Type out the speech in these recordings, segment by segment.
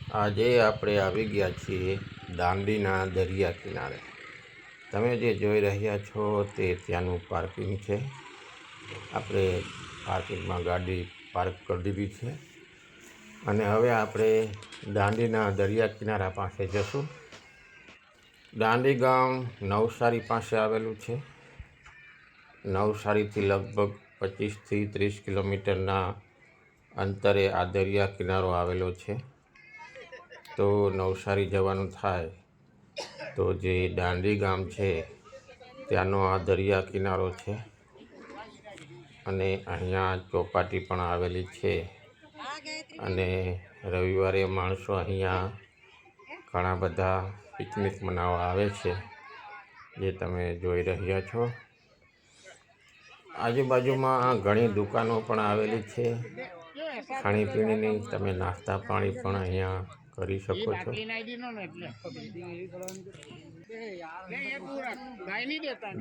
આજે આપણે આવી ગયા છીએ દાંડીના દરિયા કિનારે। તમે જે જોઈ રહ્યા છો તે ત્યાંનું પાર્કિંગ છે। આપણે પાર્કિંગમાં ગાડી પાર્ક કરી દીધી છે અને હવે આપણે દાંડીના દરિયા કિનારા પાસે જશું। દાંડી ગામ નવસારી પાસે આવેલું છે। નવસારીથી લગભગ 25થી 30 કિલોમીટરના અંતરે આ દરિયા કિનારો આવેલો છે। તો નવસારી જવાનું થાય તો જે દાંડી ગામ છે ત્યાંનો આ દરિયા કિનારો છે અને અહીંયા ચોપાટી પણ આવેલી છે અને રવિવારે માણસો અહીંયા ઘણા બધા પિકનિક મનાવવા આવે છે, જે તમે જોઈ રહ્યા છો। આજુબાજુમાં ઘણી દુકાનો પણ આવેલી છે, ખાણીપીણીની। તમે નાસ્તા પાણી પણ અહીંયા કરી શકો છો।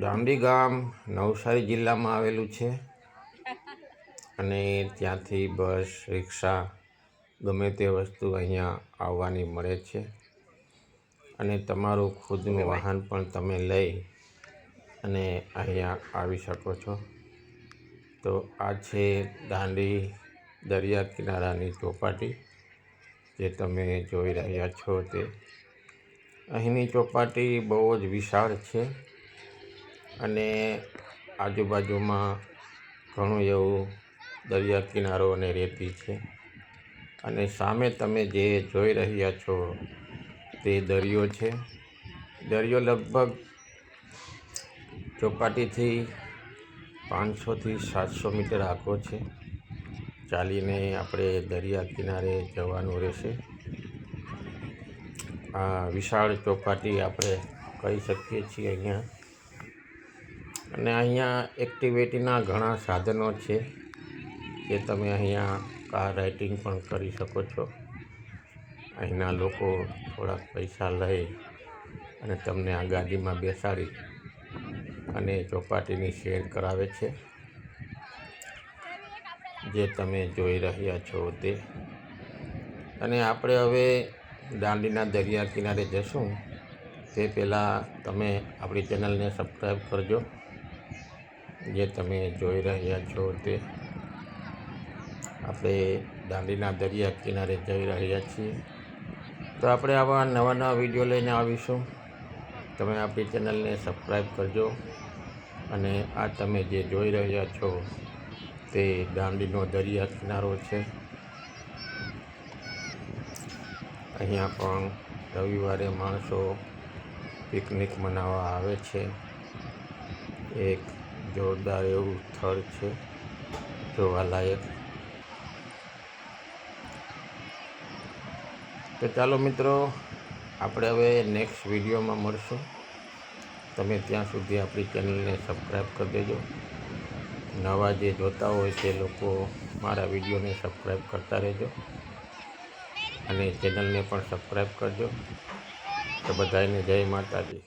દાંડી ગામ નવસારી જિલ્લામાં આવેલું છે અને ત્યાંથી બસ રિક્ષા ગમે તે વસ્તુ અહીંયા આવવાની મળે છે અને તમારું ખુદનું વાહન પણ તમે લઈ અને અહીંયા આવી શકો છો। તો આ છે દાંડી દરિયા કિનારાની ચોપાટી, જે તમે જોઈ રહ્યા છો તે। અહીંની ચોપાટી બહુ જ વિશાળ છે અને આજુબાજુમાં ઘણું એવું દરિયા કિનારો અને રેતી છે અને સામે તમે જે જોઈ રહ્યા છો તે દરિયો છે। દરિયો લગભગ ચોપાટીથી 500થી 700 મીટર આખો છે। ચાલીને આપણે દરિયા કિનારે જવાનું રહેશે। આ વિશાળ ચોપાટી આપણે કહી શકીએ છીએ અહીંયા। અને અહીંયા એક્ટિવિટીના ઘણા સાધનો છે, જે તમે અહીંયા કાર રાઇડિંગ પણ કરી શકો છો। અહીંના લોકો થોડાક પૈસા લઈ અને તમને આ ગાડીમાં બેસાડી અને ચોપાટીની સૈર કરાવે છે, જે તમે જોઈ રહ્યા છો તે। અને આપણે હવે દાંડીના દરિયા કિનારે જશું તે પહેલાં તમે આપણી ચેનલને સબસ્ક્રાઈબ કરજો, જે તમે જોઈ રહ્યા છો તે। આપણે દાંડીના દરિયા કિનારે જઈ રહ્યા છીએ, તો આપણે આવા નવા નવા વિડીયો લઈને આવીશું। તમે આપણી ચેનલને સબસ્ક્રાઈબ કરજો। અને આ તમે જે જોઈ રહ્યા છો તે દાંડીનો દરિયા કિનારો છે। અહીંયા પણ રવિવારે માણસો પિકનિક મનાવવા આવે છે। એક જોરદાર એવું સ્થળ છે જોવાલાયક। તો ચાલો મિત્રો, આપણે હવે નેક્સ્ટ વિડીયોમાં મળશું। તમે ત્યાં સુધી આપણી ચેનલને સબસ્ક્રાઈબ કરી દેજો। નવા જે જોતા હોય તે લોકો મારા વિડીયોને સબસ્ક્રાઈબ કરતા રહેજો અને ચેનલને પણ સબસ્ક્રાઈબ કરજો। તો બધાને જય માતાજી।